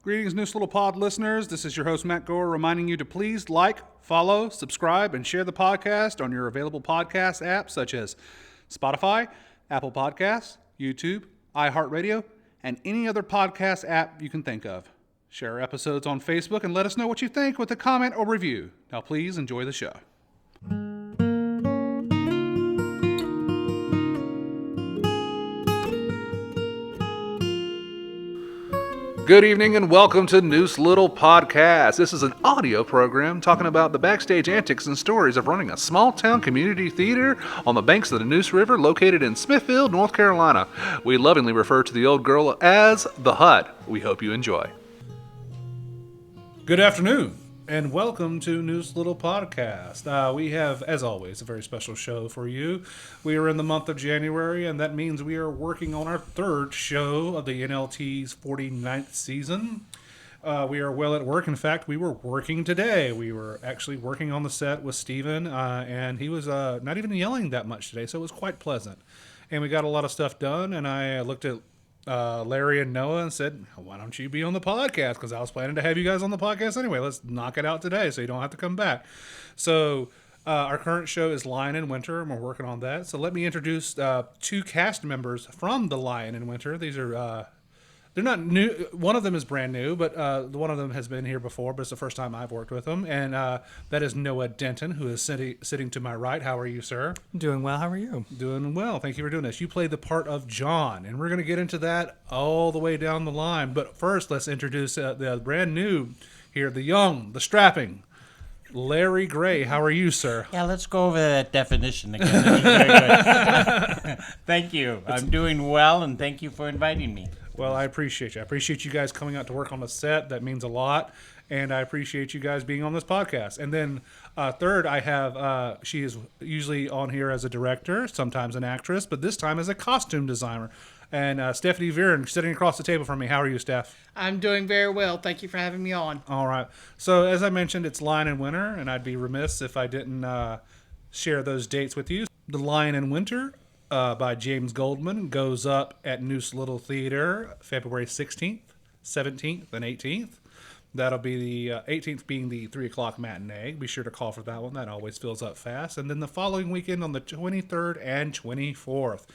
Greetings, Neuse Little Pod listeners. This is your host, Matt Gore, reminding you to please like, follow, subscribe, and share the podcast on your available podcast apps such as Spotify, Apple Podcasts, YouTube, iHeartRadio, and any other podcast app you can think of. Share our episodes on Facebook and let us know what you think with a comment or review. Now, please enjoy the show. Good evening and welcome to Neuse Little Podcast. This is an audio program talking about the backstage antics and stories of running a small town community theater on the banks of the Neuse River located in Smithfield, North Carolina. We lovingly refer to the old girl as the Hut. We hope you enjoy. Good afternoon and welcome to Neuse Little Podcast. We have, as always, a very special show for you. We are in the month of January, and that means we are working on our third show of the NLT's 49th season. We are well at work. In fact, we were working today. We were actually working on the set with Steven, and he was not even yelling that much today, so it was quite pleasant. And we got a lot of stuff done, and I looked at Larry and Noah and said, why don't you be on the podcast? Because I was planning to have you guys on the podcast anyway. Let's knock it out today so you don't have to come back. So our current show is Lion in Winter, and we're working on that. So let me introduce two cast members from the Lion in Winter. These are, they're not new. One of them is brand new, but one of them has been here before, but it's the first time I've worked with them. And that is Noah Denton, who is sitting to my right. How are you, sir? Doing well. How are you? Doing well. Thank you for doing this. You played the part of John, and we're going to get into that all the way down the line. But first, let's introduce the brand new here, the young, the strapping, Larry Gray. How are you, sir? Yeah, let's go over that definition again. That was very good. Thank you. I'm doing well, and thank you for inviting me. Well, I appreciate you. I appreciate you guys coming out to work on the set. That means a lot. And I appreciate you guys being on this podcast. And then third, I have, she is usually on here as a director, sometimes an actress, but this time as a costume designer. And Stephanie Veren sitting across the table from me. How are you, Steph? I'm doing very well. Thank you for having me on. All right. So as I mentioned, it's Lion in Winter, and I'd be remiss if I didn't share those dates with you. The Lion in Winter by James Goldman goes up at Neuse Little Theater February 16th, 17th, and 18th. That'll be the 18th being the 3 o'clock matinee. Be sure to call for that one. That always fills up fast. And then the following weekend on the 23rd and 24th.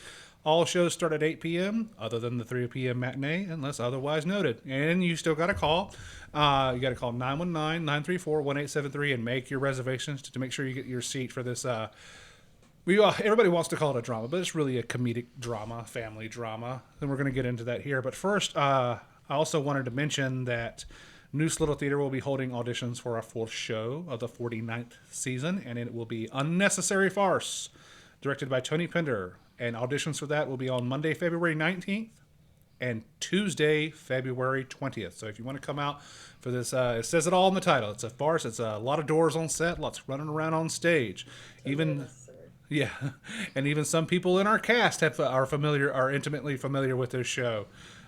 All shows start at 8 p.m. other than the 3 p.m. matinee, unless otherwise noted. And you still got to call. You got to call 919-934-1873 and make your reservations to make sure you get your seat for this. Everybody wants to call it a drama, but it's really a comedic drama, family drama. Then we're going to get into that here. But first, I also wanted to mention that Neuse Little Theater will be holding auditions for our fourth show of the 49th season, and it will be Unnecessary Farce, directed by Tony Pender. And auditions for that will be on Monday, February 19th and Tuesday, February 20th. So if you want to come out for this, it says it all in the title. It's a farce. It's a lot of doors on set, lots running around on stage. Yeah, and even some people in our cast are intimately familiar with this show.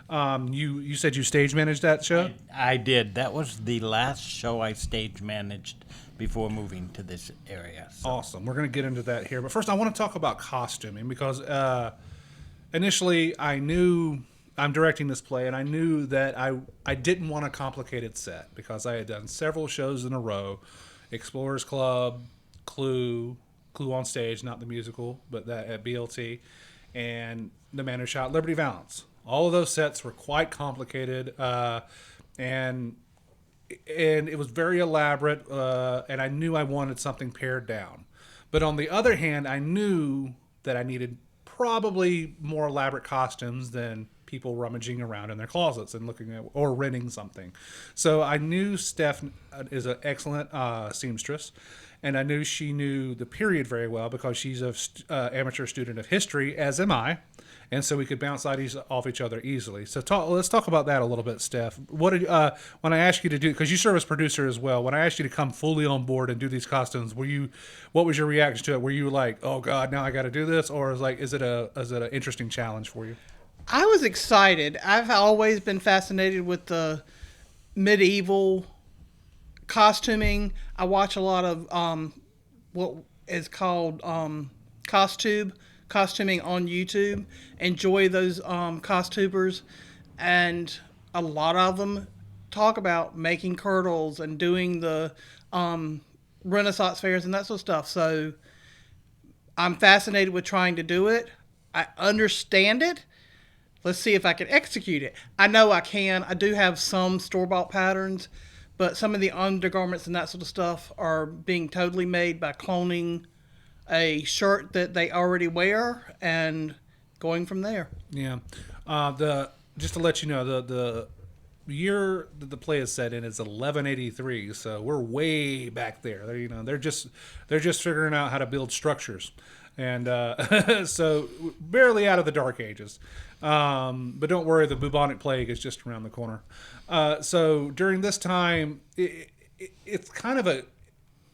You said you stage managed that show? I did. That was the last show I stage managed before moving to this area. So. Awesome. We're going to get into that here. But first, I want to talk about costuming because initially I knew I'm directing this play, and I knew that I didn't want a complicated set because I had done several shows in a row, Explorers Club, Clue on Stage, not the musical, but that at BLT, and The Man Who Shot Liberty Valance. All of those sets were quite complicated, and it was very elaborate, and I knew I wanted something pared down. But on the other hand, I knew that I needed probably more elaborate costumes than people rummaging around in their closets and looking at or renting something. So I knew Steph is an excellent seamstress, and I knew she knew the period very well because she's an amateur student of history, as am I. And so we could bounce ideas off each other easily. So let's talk about that a little bit, Steph. What did when I asked you to do, because you serve as producer as well, when I asked you to come fully on board and do these costumes, what was your reaction to it? Were you like, oh God, now I got to do this, or is it an interesting challenge for you? I was excited. I've always been fascinated with the medieval costuming. I watch a lot of what is called costuming on YouTube. Enjoy those costumers, and a lot of them talk about making kirtles and doing the Renaissance fairs and that sort of stuff. So I'm fascinated with trying to do it. I understand it. Let's see if I can execute it. I know I can. I do have some store-bought patterns, but some of the undergarments and that sort of stuff are being totally made by cloning a shirt that they already wear and going from there. Yeah. Just to let you know, the year that the play is set in is 1183, so we're way back there. They're just figuring out how to build structures, and so barely out of the Dark Ages. But don't worry, the bubonic plague is just around the corner. So during this time, it's kind of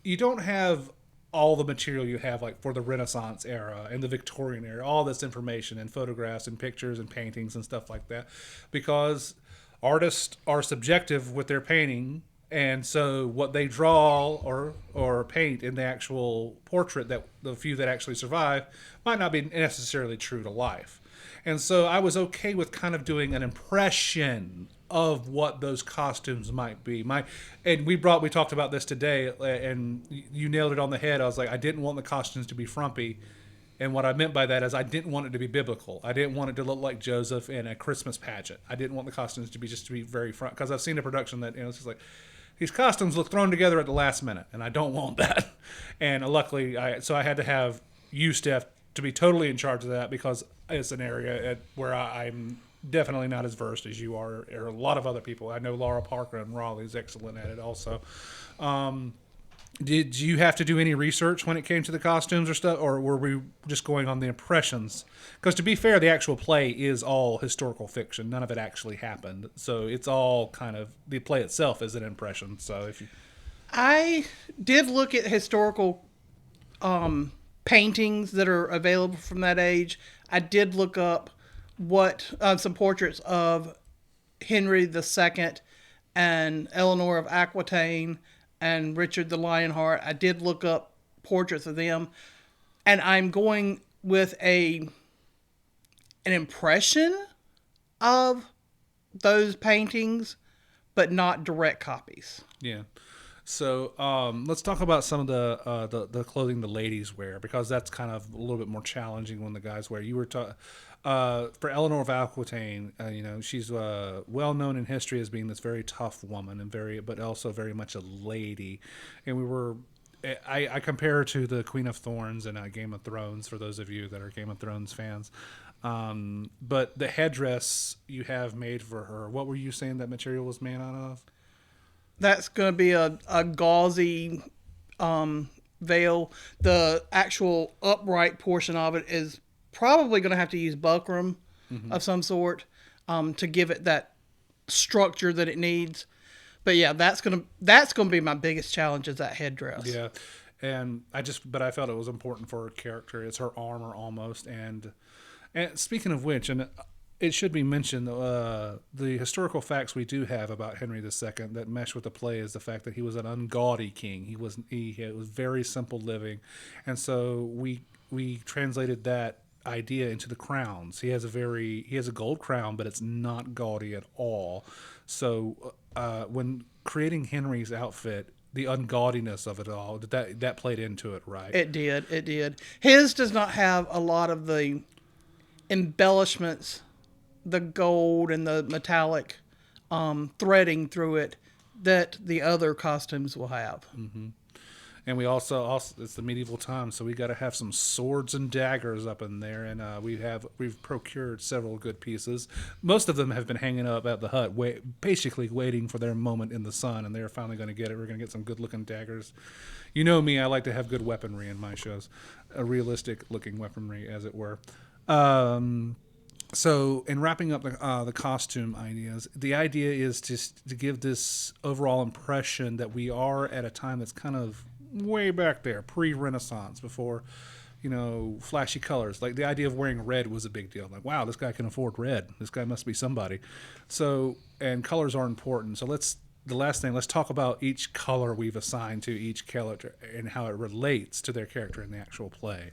you don't have all the material you have like for the Renaissance era and the Victorian era, all this information and photographs and pictures and paintings and stuff like that, because artists are subjective with their painting, and so what they draw or paint in the actual portrait, that the few that actually survive, might not be necessarily true to life. And so I was okay with kind of doing an impression of what those costumes might be. We talked about this today, and you nailed it on the head. I was like, I didn't want the costumes to be frumpy, and what I meant by that is I didn't want it to be biblical. I didn't want it to look like Joseph in a Christmas pageant. I didn't want the costumes to be very front, because I've seen a production that it's just like these costumes look thrown together at the last minute, and I don't want that. And luckily, I had to have you, Steph, to be totally in charge of that, because it's an area where I'm definitely not as versed as you are, or a lot of other people. I know Laura Parker in Raleigh is excellent at it also. Did you have to do any research when it came to the costumes or stuff, or were we just going on the impressions? Because to be fair, the actual play is all historical fiction. None of it actually happened. So it's all kind of, the play itself is an impression. So I did look at historical paintings that are available from that age. I did look up some portraits of Henry II and Eleanor of Aquitaine and Richard the Lionheart. I did look up portraits of them, and I'm going with an impression of those paintings, but not direct copies. Yeah. So let's talk about some of the clothing the ladies wear, because that's kind of a little bit more challenging when the guys wear. You were for Eleanor of Aquitaine, she's well known in history as being this very tough woman but also very much a lady. And I compare her to the Queen of Thorns in Game of Thrones, for those of you that are Game of Thrones fans. But the headdress you have made for her, what were you saying that material was made out of? That's going to be a gauzy veil. The actual upright portion of it is probably going to have to use buckram of some sort to give it that structure that it needs. But yeah, that's going to be my biggest challenge, is that headdress. Yeah, and I felt it was important for her character. It's her armor almost. And speaking of which, and it should be mentioned, the historical facts we do have about Henry II that mesh with the play is the fact that he was an ungaudy king. He was very simple living, and so we translated that idea into the crowns. He has a gold crown, but it's not gaudy at all. So when creating Henry's outfit, the ungaudiness of it all, that played into it, right? It did. His does not have a lot of the embellishments, the gold and the metallic threading through it that the other costumes will have. Mm-hmm. And we also it's the medieval time, so we got to have some swords and daggers up in there, and we've procured several good pieces. Most of them have been hanging up at the hut, basically waiting for their moment in the sun, and they're finally going to get it. We're going to get some good looking daggers. You know me, I like to have good weaponry in my shows, a realistic looking weaponry, as it were. So in wrapping up the costume ideas, the idea is just to give this overall impression that we are at a time that's kind of way back there, pre-Renaissance, before, flashy colors. Like the idea of wearing red was a big deal. Like, wow, this guy can afford red. This guy must be somebody. So, and colors are important. So let's talk about each color we've assigned to each character and how it relates to their character in the actual play.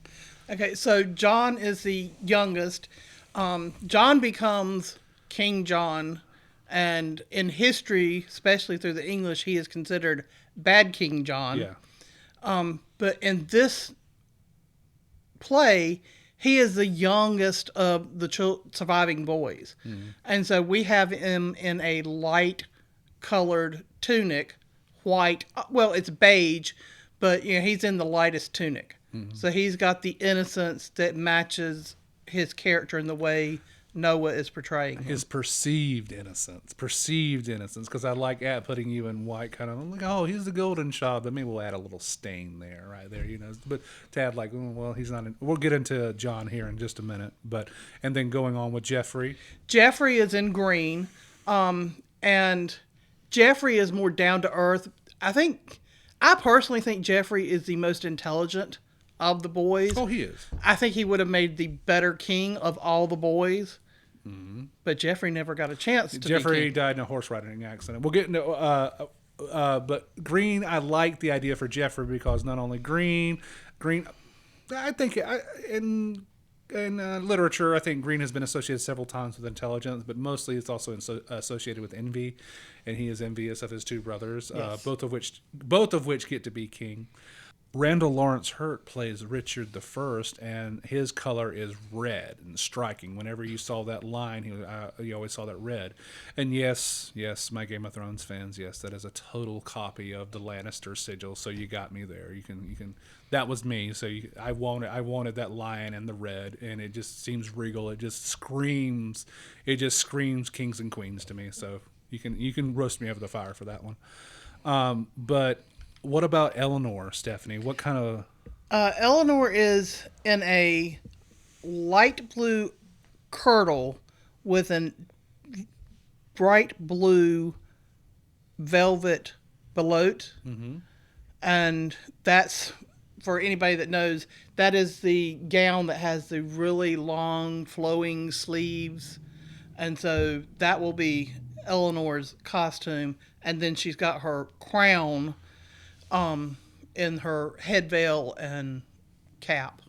Okay, so John is the youngest. John becomes King John And in history, especially through the English, he is considered Bad King John. Yeah. But in this play, he is the youngest of the surviving boys. And so we have him in a light colored tunic, white. Well, it's beige, but he's in the lightest tunic. So he's got the innocence that matches his character in the way Noah is portraying him. His perceived innocence, because I like putting you in white, kind of I'm like, oh, he's the golden child, but maybe we'll add a little stain there, right there, But to add like, well, he's not. We'll get into John here in just a minute, and then going on with Jeffrey. Jeffrey is in green, and Jeffrey is more down to earth. I personally think Jeffrey is the most intelligent of the boys. Oh, he is. I think he would have made the better king of all the boys. But Jeffrey never got a chance to Jeffrey be king. died in a horse riding accident. We'll get into but green. I like the idea for Jeffrey because not only green. I think in literature, I think green has been associated several times with intelligence, but mostly it's also associated with envy, and he is envious of his two brothers, Yes. both of which get to be king. Randall Lawrence Hurt plays Richard the First, and his color is red and striking. Whenever you saw that line, you always saw that red. And yes, my Game of Thrones fans, yes, that is a total copy of the Lannister sigil. So you got me there. You can. That was me. So I wanted that lion and the red, and it just seems regal. It just screams kings and queens to me. So you can roast me over the fire for that one. But what about Eleanor, Stephanie? What kind of... Eleanor is in a light blue kirtle with a bright blue velvet belote. And that's, for anybody that knows, that is the gown that has the really long flowing sleeves. And so that will be Eleanor's costume. And then she's got her crown in her head veil and cap.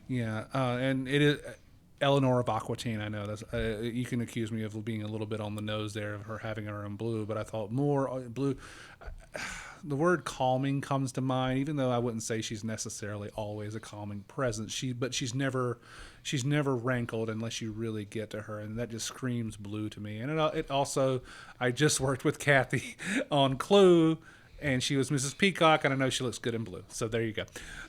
Yeah, and it is Eleanor of Aquitaine. I know that's you can accuse me of being a little bit on the nose there of her having her in blue, but I thought more blue. The word calming comes to mind, even though I wouldn't say she's necessarily always a calming presence. She's never rankled unless you really get to her, and that just screams blue to me. And it also, I just worked with Kathy on Clue. And she was Mrs. Peacock, and I know she looks good in blue. So there you go.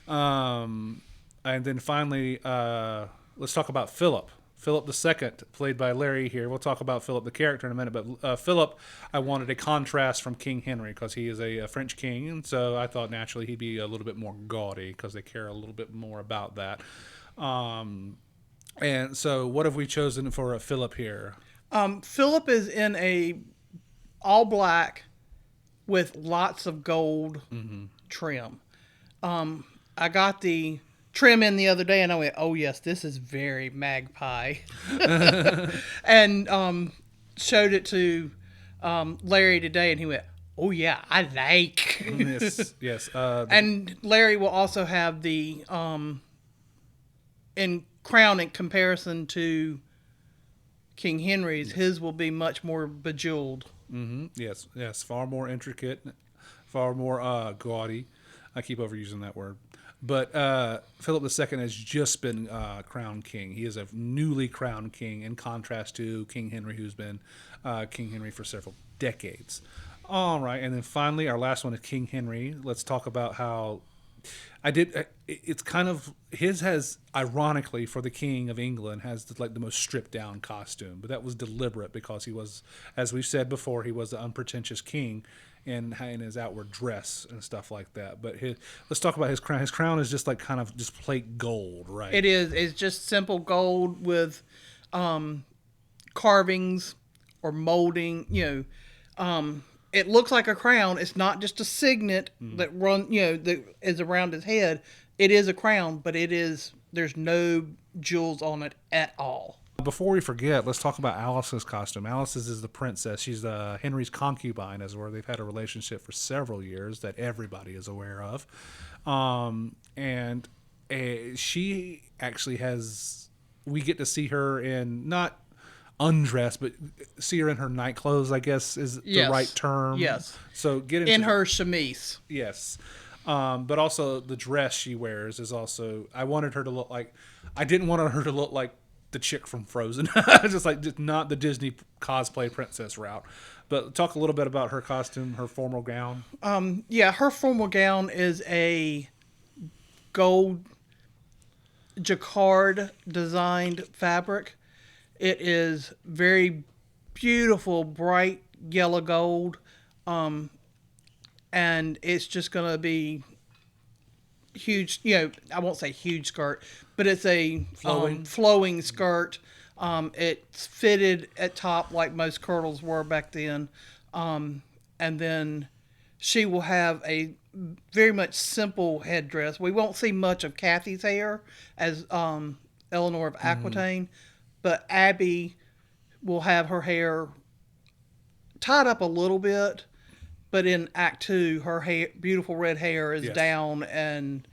And then finally, let's talk about Philip. Philip II, played by Larry here. We'll talk about Philip, the character, in a minute. But Philip, I wanted a contrast from King Henry because he is a French king. And so I thought naturally he'd be a little bit more gaudy because they care a little bit more about that. And so what have we chosen for Philip here? Philip is in a all black with lots of gold trim. I got the trim in the other day, and I went, "Oh yes, this is very magpie," and showed it to Larry today, and he went, "Oh yeah, I like." Yes. And Larry will also have the in crown in comparison to King Henry's. His will be much more bejeweled. Yes, far more intricate, far more gaudy. I keep overusing that word. But Philip II has just been crowned king. He is a newly crowned king in contrast to King Henry, who's been King Henry for several decades. All right, and then finally, our last one is King Henry. Let's talk about how it's kind of his has ironically for the King of England has the most stripped down costume, but that was deliberate because he was, as we've said before, he was the unpretentious king in his outward dress and stuff like that. But let's talk about his crown. His crown is just kind of just plate gold, right? It is. It's just simple gold with carvings or molding. It looks like a crown. It's not just a signet that that is around his head. It is a crown, but there's no jewels on it at all. Before we forget, let's talk about Alice's costume. Alice's is the princess. She's Henry's concubine, as it were. They've had a relationship for several years that everybody is aware of. She actually we get to see her in not undress, but see her in her night clothes, I guess is Yes. the right term. Yes. So get into In her chemise. Yes. But also the dress she wears is also, I wanted her to look like, I didn't want her to look like the chick from Frozen. just not the Disney cosplay princess route. But talk a little bit about her costume, her formal gown. Yeah, her formal gown is a gold jacquard designed fabric. It is very beautiful, bright yellow gold. And it's just going to be huge, I won't say huge skirt, but it's a flowing skirt. It's fitted at top like most kirtles were back then. And then she will have a very much simple headdress. We won't see much of Kathy's hair as Eleanor of Aquitaine, but Abby will have her hair tied up a little bit. But in Act 2, her hair, beautiful red hair is down and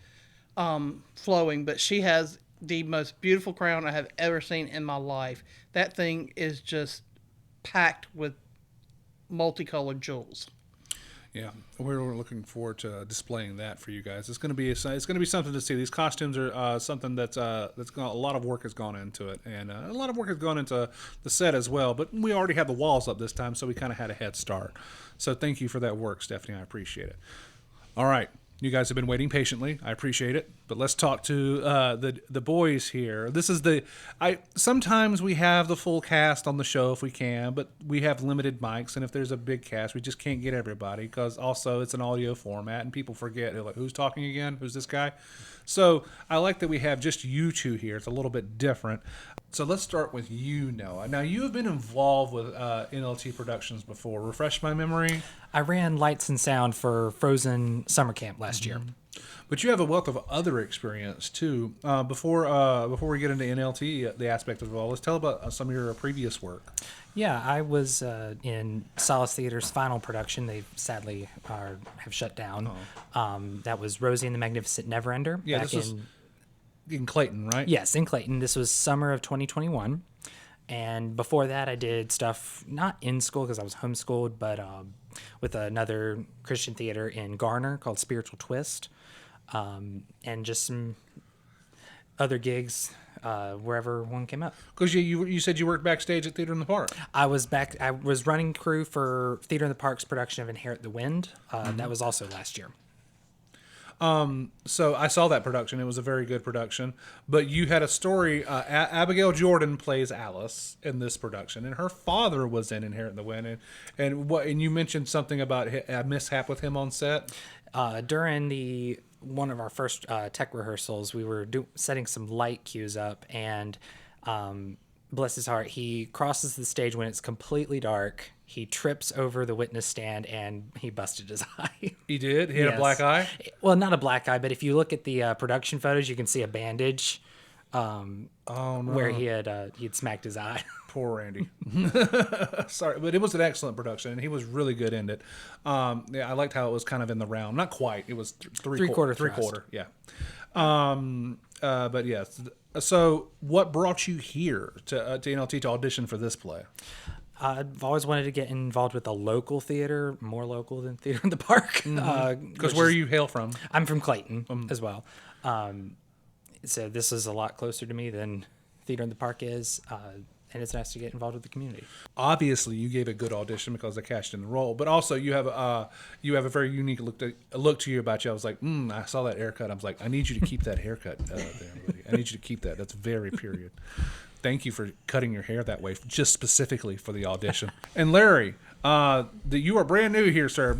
flowing. But she has the most beautiful crown I have ever seen in my life. That thing is just packed with multicolored jewels. Yeah, we're looking forward to displaying that for you guys. It's going to be something to see. These costumes are something that's a lot of work has gone into it, and a lot of work has gone into the set as well. But we already have the walls up this time, so we kind of had a head start. So thank you for that work, Stephanie. I appreciate it. All right. You guys have been waiting patiently. I appreciate it. But let's talk to the boys here. Sometimes we have the full cast on the show if we can, but we have limited mics, and if there's a big cast, we just can't get everybody because also it's an audio format, and people forget. They're like, who's talking again? Who's this guy? So I like that we have just you two here. It's a little bit different. So let's start with you, Noah. Now, you have been involved with NLT Productions before. Refresh my memory. I ran lights and sound for Frozen Summer Camp last year. But you have a wealth of other experience, too. Before we get into NLT, the aspect of it all, let's tell about some of your previous work. Yeah, I was in Solace Theater's final production. They sadly have shut down. That was Rosie and the Magnificent Neverender. Yeah, this was in Clayton, right? Yes, in Clayton. This was summer of 2021. And before that, I did stuff not in school because I was homeschooled, but with another Christian theater in Garner called Spiritual Twist, and just some other gigs wherever one came up. Because you said you worked backstage at Theater in the Park. I was running crew for Theater in the Park's production of Inherit the Wind. That was also last year. So I saw that production. It was a very good production. But you had a story. Abigail Jordan plays Alice in this production, and her father was in Inherit the Wind. And you mentioned something about a mishap with him on set. During one of our first tech rehearsals, we were setting some light cues up, and bless his heart, he crosses the stage when it's completely dark. He trips over the witness stand and he busted his eye. He did? He had a Yes. black eye? Well, not a black eye, but if you look at the production photos, you can see a bandage where he'd smacked his eye. Poor Randy. Sorry, but it was an excellent production, and he was really good in it. I liked how it was kind of in the round. Not quite. It was Three-quarter three thrust. quarter. Yeah. But yes. So, what brought you here to NLT to audition for this play? I've always wanted to get involved with a local theater, more local than Theater in the Park. Because where you hail from? I'm from Clayton as well. So this is a lot closer to me than Theater in the Park is. And it's nice to get involved with the community. Obviously, you gave a good audition because they cashed in the role, but also you have a very unique look to you about you. I was like, I saw that haircut. I was like, I need you to keep that haircut there, buddy. I need you to keep that. That's very period. Thank you for cutting your hair that way, just specifically for the audition. And Larry, you are brand new here, sir.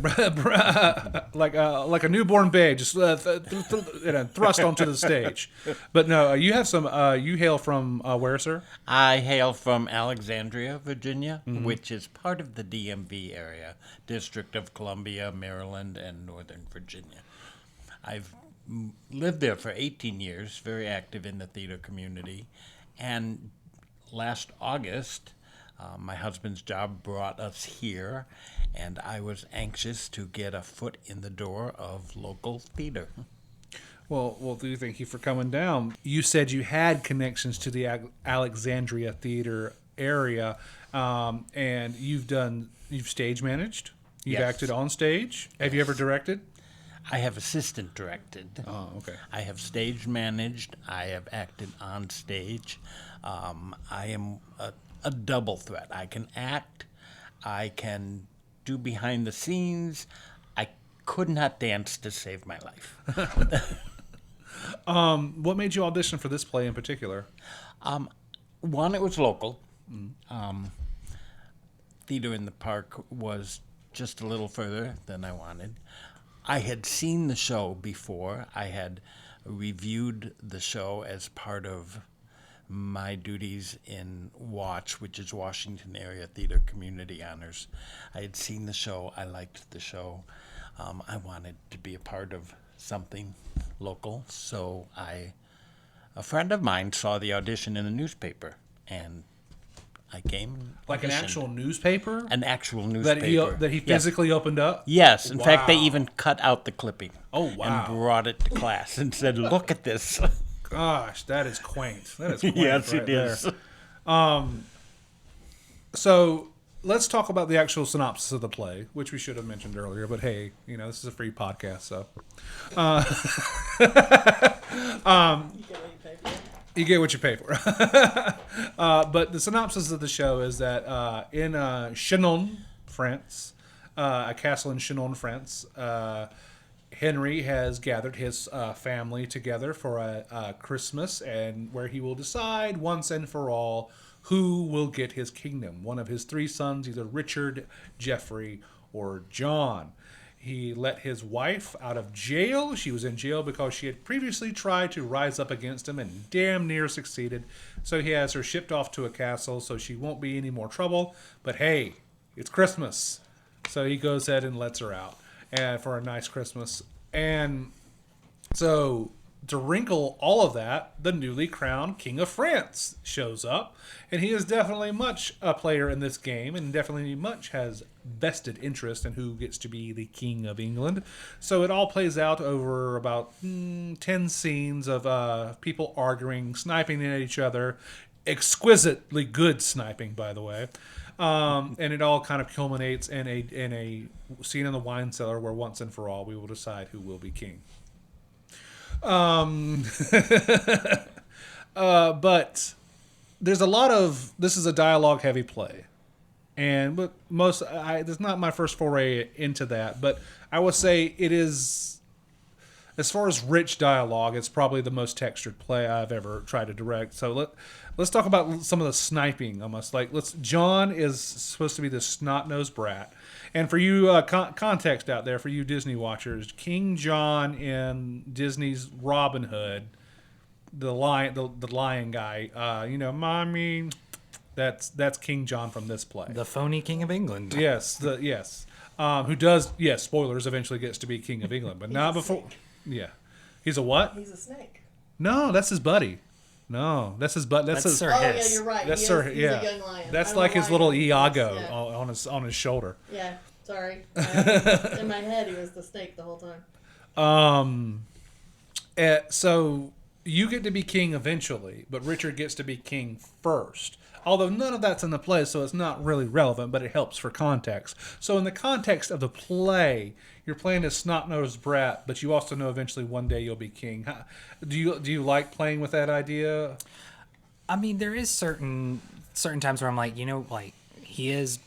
like a newborn babe, just thrust onto the stage. But no, you have some. You hail from where, sir? I hail from Alexandria, Virginia, which is part of the DMV area, District of Columbia, Maryland, and Northern Virginia. I've lived there for 18 years, very active in the theater community. And last August, my husband's job brought us here, and I was anxious to get a foot in the door of local theater. Well, thank you for coming down. You said you had connections to the Alexandria Theater area, and you've stage managed. You've Yes. acted on stage. Have you ever directed? I have assistant directed. Oh, okay. I have stage managed. I have acted on stage. I am a double threat. I can act. I can do behind the scenes. I could not dance to save my life. What made you audition for this play in particular? One, it was local. Theater in the Park was just a little further than I wanted. I had seen the show before. I had reviewed the show as part of my duties in WATCH, which is Washington Area Theater Community Honors. I had seen the show. I liked the show. I wanted to be a part of something local, so a friend of mine saw the audition in the newspaper, and I came and Like an auditioned. actual newspaper An actual that newspaper. he Yes. physically opened up? Yes. In fact, they Wow. even cut out the clipping. Oh, wow. And brought it to class and said, "Look at this." Gosh, that is quaint. That is quaint. Yes, right it is. there. So let's talk about the actual synopsis of the play, which we should have mentioned earlier. But hey, this is a free podcast, so you get what you pay for. But the synopsis of the show is that in Chinon, France, a castle in Chinon, France, Henry has gathered his family together for a Christmas, and where he will decide once and for all who will get his kingdom. One of his three sons, either Richard, Geoffrey, or John. He let his wife out of jail. She was in jail because she had previously tried to rise up against him and damn near succeeded. So he has her shipped off to a castle so she won't be any more trouble. But hey, it's Christmas. So he goes ahead and lets her out for a nice Christmas. And so to wrinkle all of that, the newly crowned King of France shows up. And he is definitely much a player in this game, and definitely much has vested interest in who gets to be the King of England. So it all plays out over about 10 scenes of people arguing, sniping at each other. Exquisitely good sniping, by the way. And it all kind of culminates in a scene in the wine cellar where once and for all we will decide who will be king. But there's a lot of, this is a dialogue heavy play, but this is not my first foray into that, but I would say it is, as far as rich dialogue, it's probably the most textured play I've ever tried to direct. So let's talk about some of the sniping. Almost like John is supposed to be this snot-nosed brat. And for you, context out there, for you Disney watchers, King John in Disney's Robin Hood, the lion guy, mommy, that's King John from this play. The phony King of England. Yes, who does, spoilers, eventually gets to be King of England, but not before. Yeah, he's a what? He's a snake. No, that's his buddy. No, that's his buddy. That's his. Sir Oh, yeah, Hiss. you're right. That's He's Sir. a young lion. That's I don't like know his why little I think Iago yeah. on his shoulder. Yeah, sorry. In my head, he was the snake the whole time. So you get to be king eventually, but Richard gets to be king first. Although none of that's in the play, so it's not really relevant, but it helps for context. So in the context of the play, you're playing a snot-nosed brat, but you also know eventually one day you'll be king. Do you like playing with that idea? I mean, there is certain times where I'm like, he's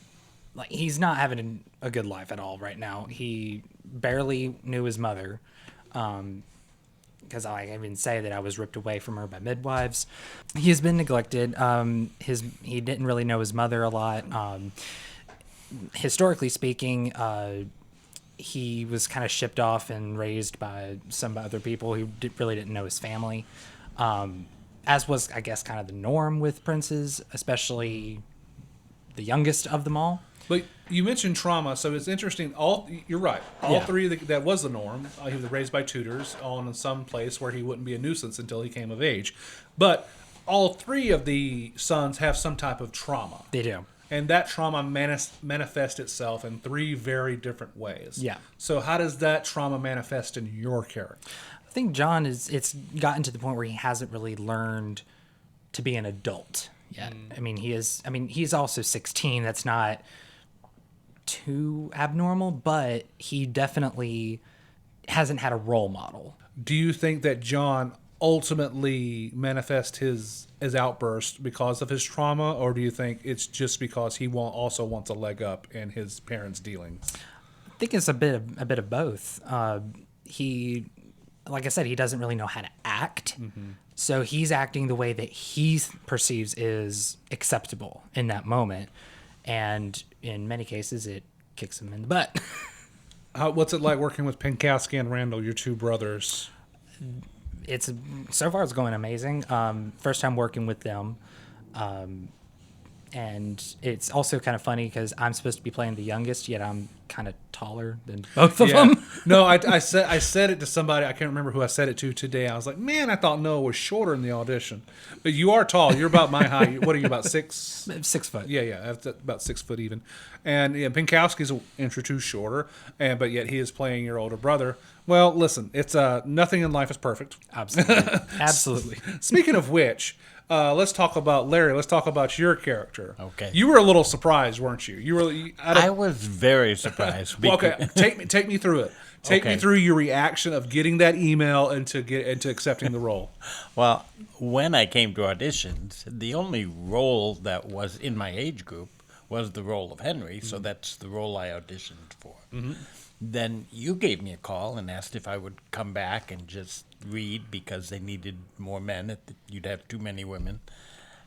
not having a good life at all right now. He barely knew his mother, because I even say that I was ripped away from her by midwives. He has been neglected. He didn't really know his mother a lot. Historically speaking, he was kind of shipped off and raised by some other people who really didn't know his family. As was, I guess, kind of the norm with princes, especially the youngest of them all. But you mentioned trauma, so it's interesting. You're right. All Yeah. three, that was the norm. He was raised by tutors in some place where he wouldn't be a nuisance until he came of age. But all three of the sons have some type of trauma. They do. And that trauma manifests itself in three very different ways. Yeah. So how does that trauma manifest in your character? I think John it's gotten to the point where he hasn't really learned to be an adult yet. I mean, he is. I mean, he's also 16. That's not too abnormal, but he definitely hasn't had a role model. Do you think that John ultimately manifests his outburst because of his trauma, or do you think it's just because he also wants a leg up in his parents' dealings? I think it's a bit of both. He, like I said, he doesn't really know how to act, so he's acting the way that he perceives is acceptable in that moment, and in many cases, it kicks him in the butt. What's it like working with Pinkowski and Randall, your two brothers? So far it's going amazing. First time working with them, and it's also kind of funny because I'm supposed to be playing the youngest, yet I'm kind of taller than both of them. No, I said it to somebody. I can't remember who I said it to today. I was like, man, I thought Noah was shorter in the audition, but you are tall. You're about my height. What are you, about 6? 6 foot. Yeah, that's about 6 foot even. And yeah, Pinkowski's an inch or two shorter, but yet he is playing your older brother. Well, listen, it's nothing in life is perfect. Absolutely. Absolutely. Speaking of which, let's talk about Larry. Let's talk about your character. Okay. You were a little surprised, weren't you? I was very surprised. Well, okay, take me through it. Take me through your reaction of getting that email and to accepting the role. Well, when I came to auditions, the only role that was in my age group was the role of Henry, so that's the role I auditioned for. Then you gave me a call and asked if I would come back and just read because they needed more men. You'd have too many women.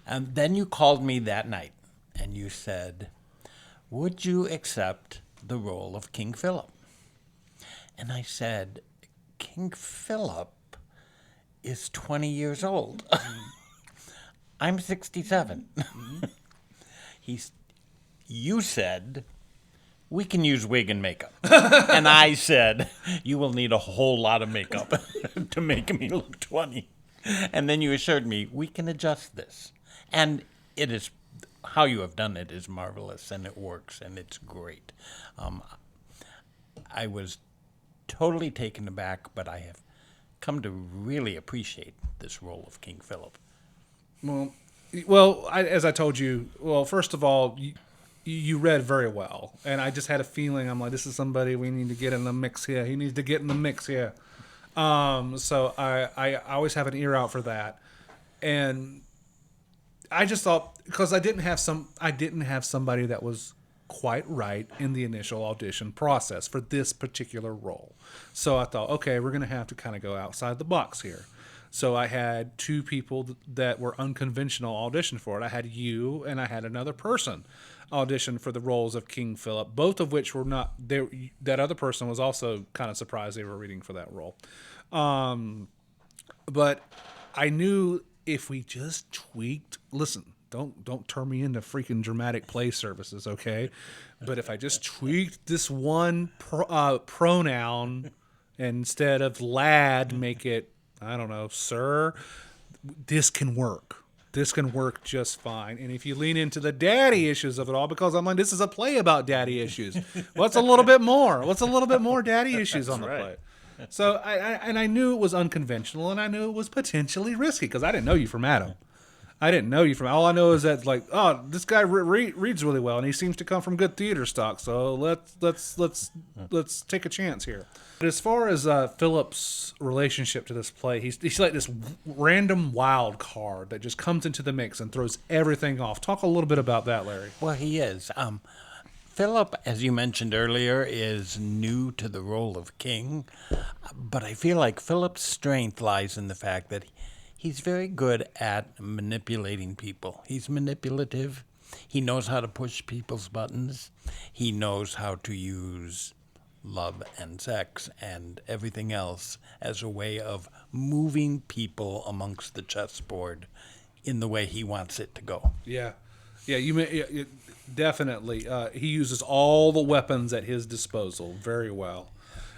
And then you called me that night and you said, would you accept the role of King Philip? And I said, King Philip is 20 years old. I'm 67. You said, we can use wig and makeup. And I said, you will need a whole lot of makeup to make me look 20. And then you assured me, we can adjust this. And it is, how you have done it is marvelous, and it works, and it's great. I was totally taken aback, but I have come to really appreciate this role of King Philip. Well, as I told you, first of all, you read very well, and I just had a feeling. I'm like, this is somebody we need to get in the mix here. He needs to get in the mix here. So I always have an ear out for that, and I just thought because I didn't have somebody that was quite right in the initial audition process for this particular role. So I thought, okay, we're going to have to kind of go outside the box here. So I had two people that were unconventional audition for it. I had you and I had another person audition for the roles of King Philip, both of which were not there. That other person was also kind of surprised they were reading for that role. But I knew if we just tweaked, listen, don't turn me into freaking dramatic play services, okay? But if I just tweaked this one pronoun, instead of lad, make it, I don't know, sir, this can work. This can work just fine. And if you lean into the daddy issues of it all, because I'm like, this is a play about daddy issues. What's a little bit more? What's a little bit more daddy issues on the play? So I knew it was unconventional, and I knew it was potentially risky because I didn't know you from Adam. All I know is that, like, oh, this guy reads really well, and he seems to come from good theater stock. So let's take a chance here. But as far as Philip's relationship to this play, he's like this random wild card that just comes into the mix and throws everything off. Talk a little bit about that, Larry. Well, he is. Philip, as you mentioned earlier, is new to the role of king, but I feel like Philip's strength lies in the fact that he's very good at manipulating people. He's manipulative. He knows how to push people's buttons. He knows how to use love and sex and everything else as a way of moving people amongst the chessboard in the way he wants it to go. Yeah, definitely. He uses all the weapons at his disposal very well.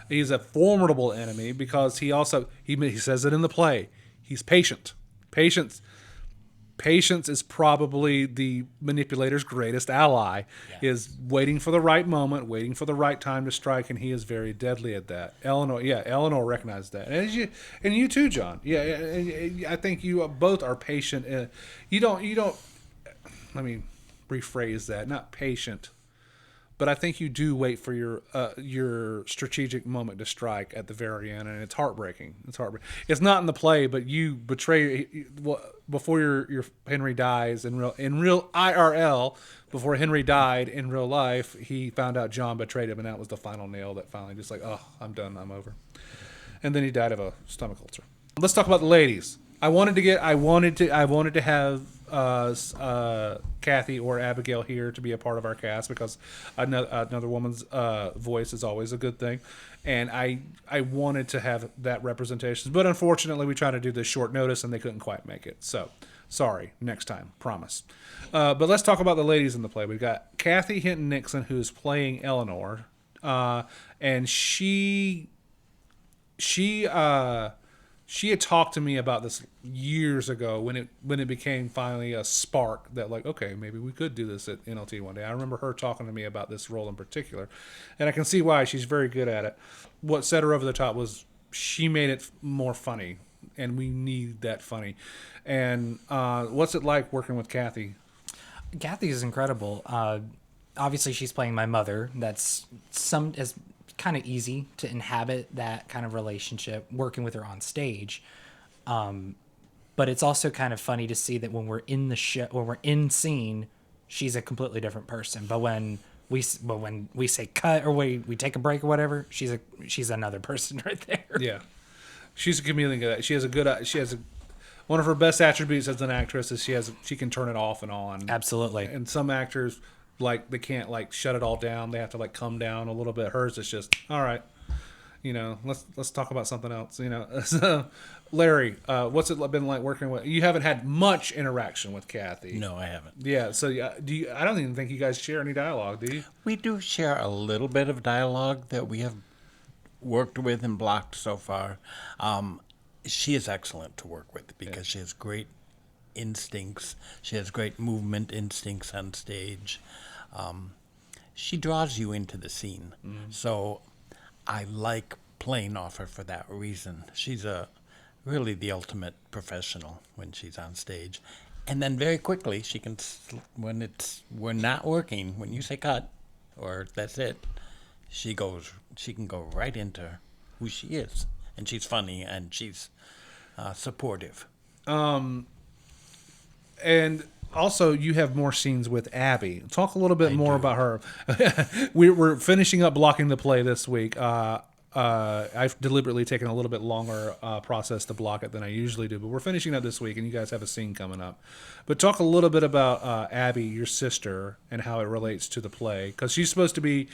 He's a formidable enemy because he says it in the play. He's patient. Patience is probably the manipulator's greatest ally. Yeah. Is waiting for the right moment, waiting for the right time to strike, and he is very deadly at that. Eleanor recognized that, and you too, John. Yeah, and I think you both are patient. You don't. let me rephrase that. Not patient, but I think you do wait for your strategic moment to strike at the very end, and it's heartbreaking. It's not in the play, but you betray before your Henry dies in real IRL. Before Henry died in real life, he found out John betrayed him, and that was the final nail that finally just like, oh, I'm done, I'm over. And then he died of a stomach ulcer. Let's talk about the ladies. I wanted to have Kathy or Abigail here to be a part of our cast because another woman's voice is always a good thing, and I wanted to have that representation. But unfortunately, we tried to do this short notice, and they couldn't quite make it. So, sorry. Next time, promise. But let's talk about the ladies in the play. We've got Kathy Hinton Nixon, who's playing Eleanor, and she had talked to me about this years ago when it became finally a spark that like, okay, maybe we could do this at NLT one day. I remember her talking to me about this role in particular, and I can see why. She's very good at it. What set her over the top was she made it more funny, and we need that funny. And what's it like working with Kathy? Kathy is incredible. Obviously, she's playing my mother. That's kind of easy to inhabit that kind of relationship working with her on stage. But it's also kind of funny to see that when we're in the show, when we're in scene, she's a completely different person. But when we say cut or we take a break or whatever, she's another person right there. Yeah, she's a chameleon. She has one of her best attributes as an actress is she can turn it off and on. Absolutely. And some actors, like, they can't like shut it all down. They have to like come down a little bit. Hers is just all right. Let's talk about something else. So, Larry, what's it been like working with? You haven't had much interaction with Kathy. No, I haven't. Yeah. So I don't even think you guys share any dialogue, do you? We do share a little bit of dialogue that we have worked with and blocked so far. She is excellent to work with because she has great instincts. She has great movement instincts on stage. She draws you into the scene. So I like playing off her for that reason. She's really the ultimate professional when she's on stage. And then very quickly, she can, when we're not working, when you say cut, or that's it, she can go right into who she is. And she's funny and she's supportive. And also, you have more scenes with Abby. Talk a little bit more about her. We're finishing up blocking the play this week. I've deliberately taken a little bit longer process to block it than I usually do, but we're finishing up this week, and you guys have a scene coming up. But talk a little bit about Abby, your sister, and how it relates to the play, because she's supposed to be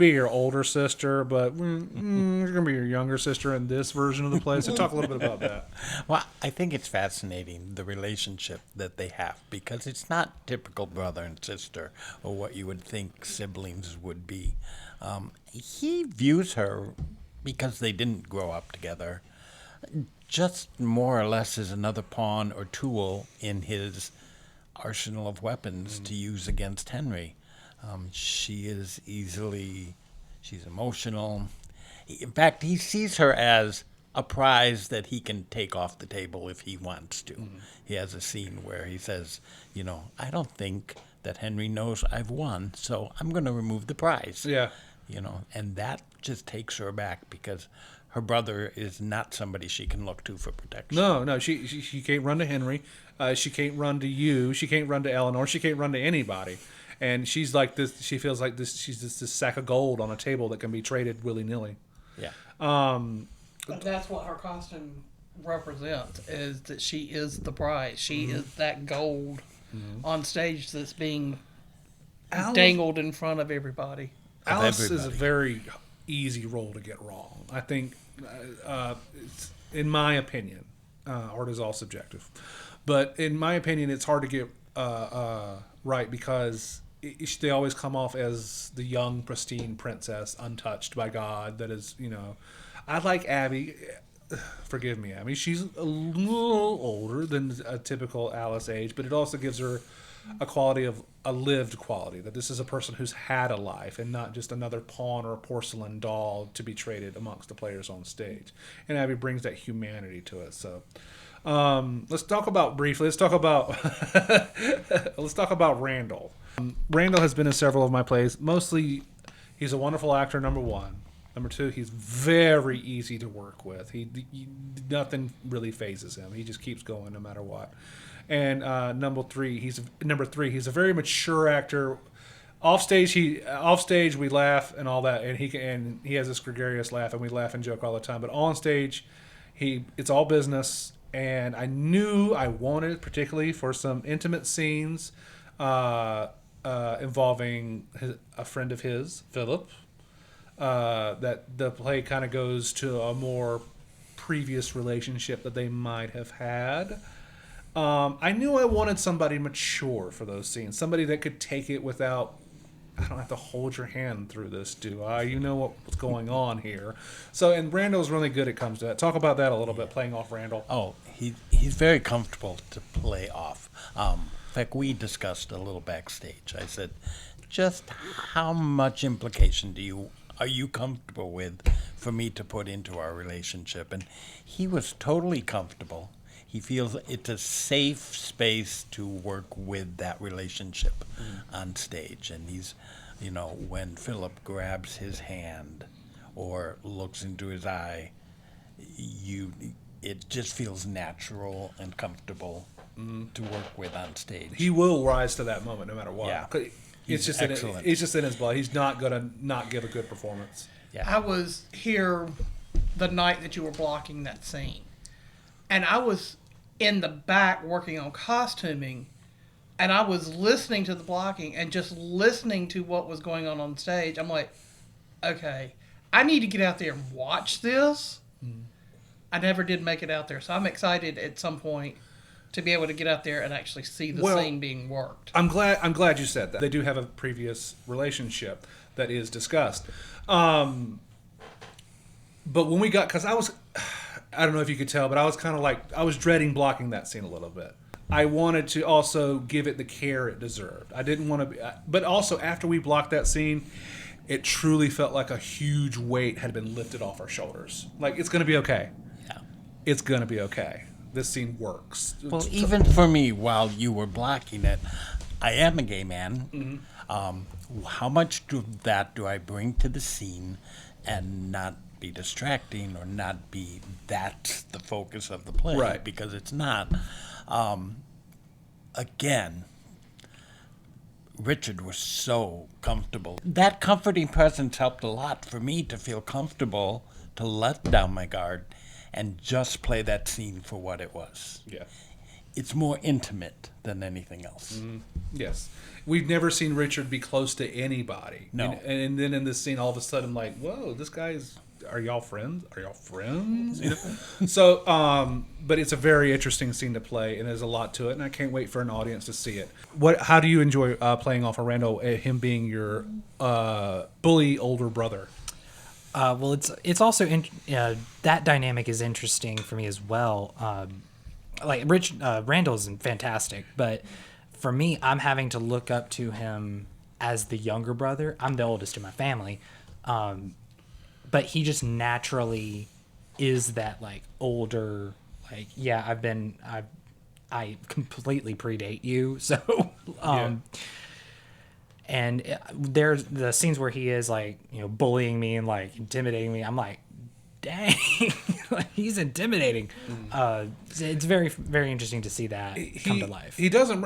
your older sister, but she's going to be your younger sister in this version of the play. So talk a little bit about that. Well, I think it's fascinating, the relationship that they have, because it's not typical brother and sister or what you would think siblings would be. He views her, because they didn't grow up together, just more or less as another pawn or tool in his arsenal of weapons to use against Henry. She's emotional. In fact, he sees her as a prize that he can take off the table if he wants to. He has a scene where he says, I don't think that Henry knows I've won, so I'm going to remove the prize. Yeah. And that just takes her back because her brother is not somebody she can look to for protection. No, she can't run to Henry. She can't run to you. She can't run to Eleanor. She can't run to anybody. And she's like this. She feels like this. She's just this sack of gold on a table that can be traded willy nilly. Yeah. But that's what her costume represents: is that she is the prize. She is that gold on stage that's being dangled in front of everybody. Alice is a very easy role to get wrong. I think, it's, in my opinion, art is all subjective, but in my opinion, it's hard to get right because they always come off as the young, pristine princess, untouched by God. That is, I like Abby. Forgive me, Abby. She's a little older than a typical Alice age, but it also gives her a quality of a lived quality, that this is a person who's had a life and not just another pawn or a porcelain doll to be traded amongst the players on stage. And Abby brings that humanity to it. So Let's talk about briefly. Let's talk about Randall. Randall has been in several of my plays. Mostly, he's a wonderful actor. Number one. Number two, he's very easy to work with. Nothing really phases him. He just keeps going no matter what. And number three, he's a very mature actor. Off stage, we laugh and all that, and he has this gregarious laugh, and we laugh and joke all the time. But on stage, it's all business. And I knew I wanted, particularly for some intimate scenes involving a friend of his, Philip. That the play kind of goes to a more previous relationship that they might have had. I knew I wanted somebody mature for those scenes, somebody that could take it without, I don't have to hold your hand through this, do I? You know what's going on here. So, and Randall's really good at comes to that. Talk about that a little bit, playing off Randall. Oh, he's very comfortable to play off. In fact, we discussed a little backstage. I said, just how much implication are you comfortable with for me to put into our relationship? And he was totally comfortable. He feels it's a safe space to work with that relationship on stage. And he's, when Philip grabs his hand or looks into his eye, it just feels natural and comfortable to work with on stage. He will rise to that moment no matter what. Yeah. It's just excellent. It's just in his blood. He's not going to not give a good performance. Yeah. I was here the night that you were blocking that scene, and I was in the back working on costuming, and I was listening to the blocking and just listening to what was going on stage. I'm like, okay, I need to get out there and watch this. I never did make it out there, so I'm excited at some point to be able to get out there and actually see the scene being worked. I'm glad you said that. They do have a previous relationship that is discussed. But when we got, because I don't know if you could tell, but I was kind of like, I was dreading blocking that scene a little bit. I wanted to also give it the care it deserved. I didn't want to be, but also after we blocked that scene, it truly felt like a huge weight had been lifted off our shoulders. Like, it's going to be okay. Yeah. It's going to be okay. This scene works. Well, even for me, while you were blocking it, I am a gay man. How much of that do I bring to the scene and not be distracting or not be that's the focus of the play? Right. Because it's not. Again, Richard was so comfortable. That comforting presence helped a lot for me to feel comfortable to let down my guard and just play that scene for what it was. Yeah. It's more intimate than anything else. Yes. We've never seen Richard be close to anybody. No. And then in this scene, all of a sudden, like, whoa, this guy's, are y'all friends? Are y'all friends? So, but it's a very interesting scene to play, and there's a lot to it, and I can't wait for an audience to see it. How do you enjoy playing off of Randall, him being your bully older brother? Well, it's also that dynamic is interesting for me as well. Randall's fantastic, but for me, I'm having to look up to him as the younger brother. I'm the oldest in my family, but he just naturally is that like older. Like, yeah, I completely predate you, so. And there's the scenes where he is like, bullying me and like intimidating me. I'm like, dang, he's intimidating. It's very, very interesting to see that come to life. He doesn't.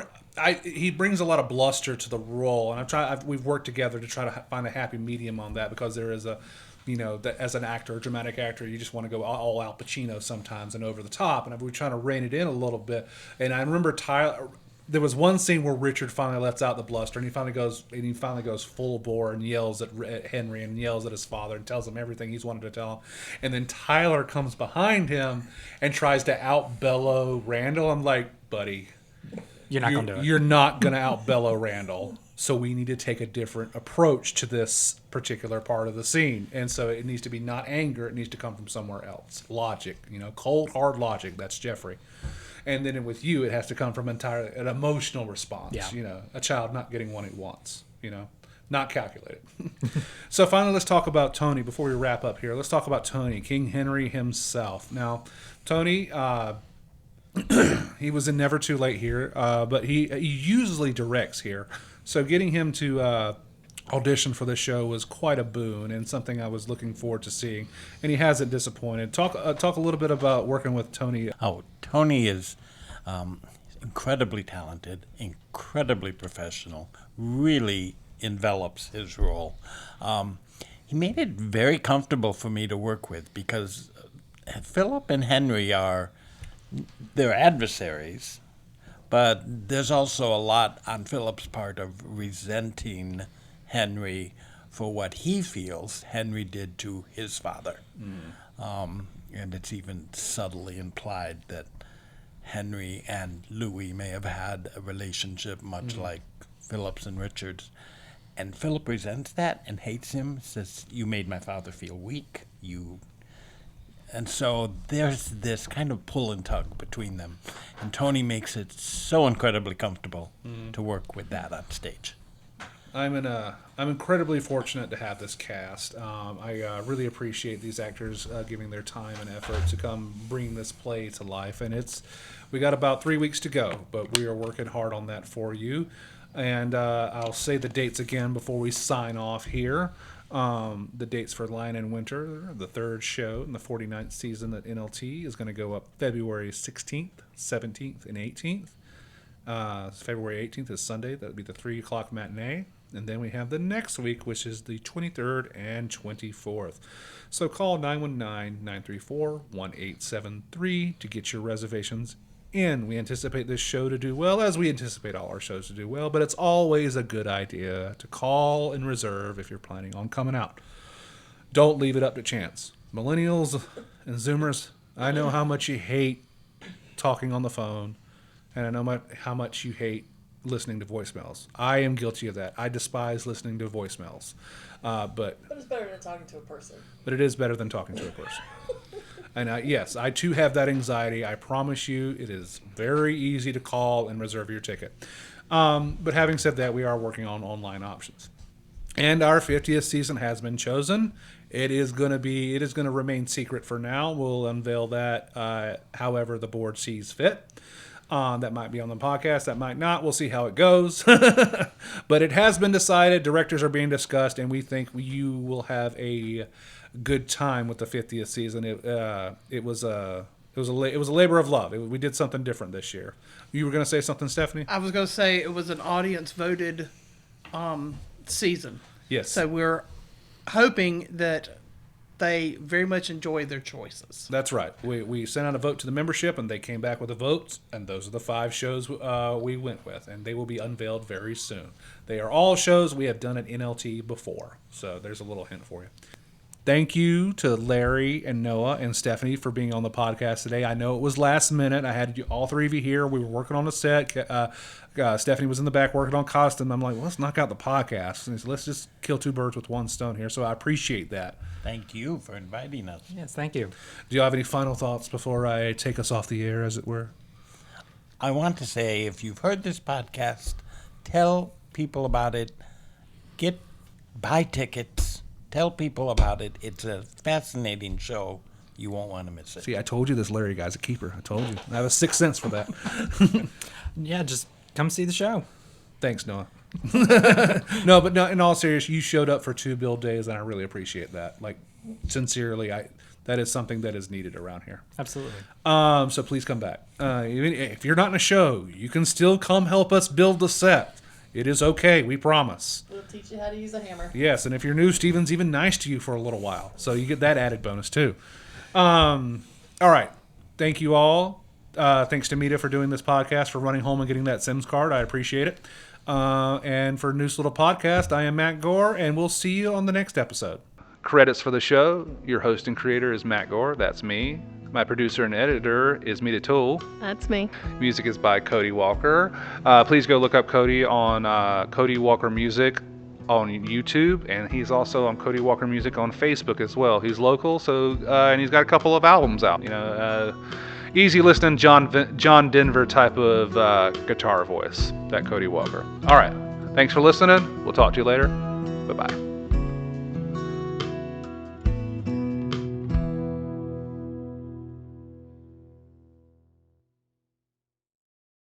He brings a lot of bluster to the role, and we've worked together to try to find a happy medium on that, because there is a, that as an actor, a dramatic actor, you just want to go all Al Pacino sometimes and over the top, and we're trying to rein it in a little bit. And I remember there was one scene where Richard finally lets out the bluster, and he finally goes full bore and yells at Henry and yells at his father and tells him everything he's wanted to tell him. And then Tyler comes behind him and tries to out-bellow Randall. I'm like, buddy, You're not going to do it. You're not going to out-bellow Randall. So we need to take a different approach to this particular part of the scene. And so it needs to be not anger. It needs to come from somewhere else. Logic, cold, hard logic. That's Jeffrey. And then with you, it has to come from entirely an emotional response. Yeah. A child not getting what he wants. Not calculated. So finally, let's talk about Tony before we wrap up here. Let's talk about Tony, King Henry himself. Now, Tony, He was in Never Too Late here, but he usually directs here. So getting him to audition for this show was quite a boon and something I was looking forward to seeing. And he hasn't disappointed. Talk a little bit about working with Tony. Oh, Tony is incredibly talented, incredibly professional, really envelops his role. He made it very comfortable for me to work with because Philip and Henry they're adversaries, but there's also a lot on Philip's part of resenting Henry for what he feels Henry did to his father. And it's even subtly implied that Henry and Louis may have had a relationship much like Philip's and Richard's. And Philip resents that and hates him, says, "You made my father feel weak. And so there's this kind of pull and tug between them. And Tony makes it so incredibly comfortable to work with that on stage. I'm incredibly fortunate to have this cast. I really appreciate these actors giving their time and effort to come bring this play to life. And we got about 3 weeks to go, but we are working hard on that for you. And I'll say the dates again before we sign off here. The dates for Lion in Winter, the third show in the 49th season at NLT, is going to go up February 16th, 17th, and 18th. February 18th is Sunday. That would be the 3 o'clock matinee. And then we have the next week, which is the 23rd and 24th. So call 919-934-1873 to get your reservations in. We anticipate this show to do well, as we anticipate all our shows to do well, but it's always a good idea to call and reserve if you're planning on coming out. Don't leave it up to chance. Millennials and Zoomers, I know how much you hate talking on the phone, and I know how much you hate listening to voicemails. I am guilty of that. I despise listening to voicemails. But it's better than talking to a person. But it is better than talking to a person. And yes, I too have that anxiety. I promise you, it is very easy to call and reserve your ticket. But having said that, we are working on online options. And our 50th season has been chosen. It is going to remain secret for now. We'll unveil that however the board sees fit. That might be on the podcast. That might not. We'll see how it goes. But it has been decided. Directors are being discussed, and we think you will have a good time with the 50th season. It was a labor of love. We did something different this year. You were going to say something, Stephanie? I was going to say it was an audience voted season. Yes. So we're hoping that they very much enjoy their choices. That's right. We sent out a vote to the membership, and they came back with the votes, and those are the 5 shows we went with, and they will be unveiled very soon. They are all shows we have done at NLT before, so there's a little hint for you. Thank you to Larry and Noah and Stephanie for being on the podcast today. I know it was last minute. I had all 3 of you here. We were working on a set. Stephanie was in the back working on costume. I'm like, well, let's knock out the podcast. And let's just kill 2 birds with 1 stone here. So I appreciate that. Thank you for inviting us. Yes, thank you. Do you have any final thoughts before I take us off the air, as it were? I want to say, if you've heard this podcast, tell people about it. Buy tickets. Tell people about it. It's a fascinating show. You won't want to miss it. See, I told you this Larry guy's a keeper. I told you. I have a 6th sense for that. Yeah, just come see the show. Thanks, Noah. No, but no, in all seriousness, you showed up for 2 build days, and I really appreciate that. Like, sincerely, that is something that is needed around here. Absolutely. So please come back. Even if you're not in a show, you can still come help us build the set. It is okay, we promise. We'll teach you how to use a hammer. Yes, and if you're new, Steven's even nice to you for a little while. So you get that added bonus, too. All right. Thank you all. Thanks to Mita for doing this podcast, for running home and getting that Sims card. I appreciate it. And for Neuse Little Podcast, I am Matt Gore, and we'll see you on the next episode. Credits for the show. Your host and creator is Matt Gore. That's me. My producer and editor is Mita Toole. That's me. Music is by Cody Walker. Please go look up Cody on Cody Walker Music on YouTube, and he's also on Cody Walker Music on Facebook as well. He's local, so and he's got a couple of albums out. Easy listening, John Denver type of guitar voice. That Cody Walker. All right. Thanks for listening. We'll talk to you later. Bye-bye.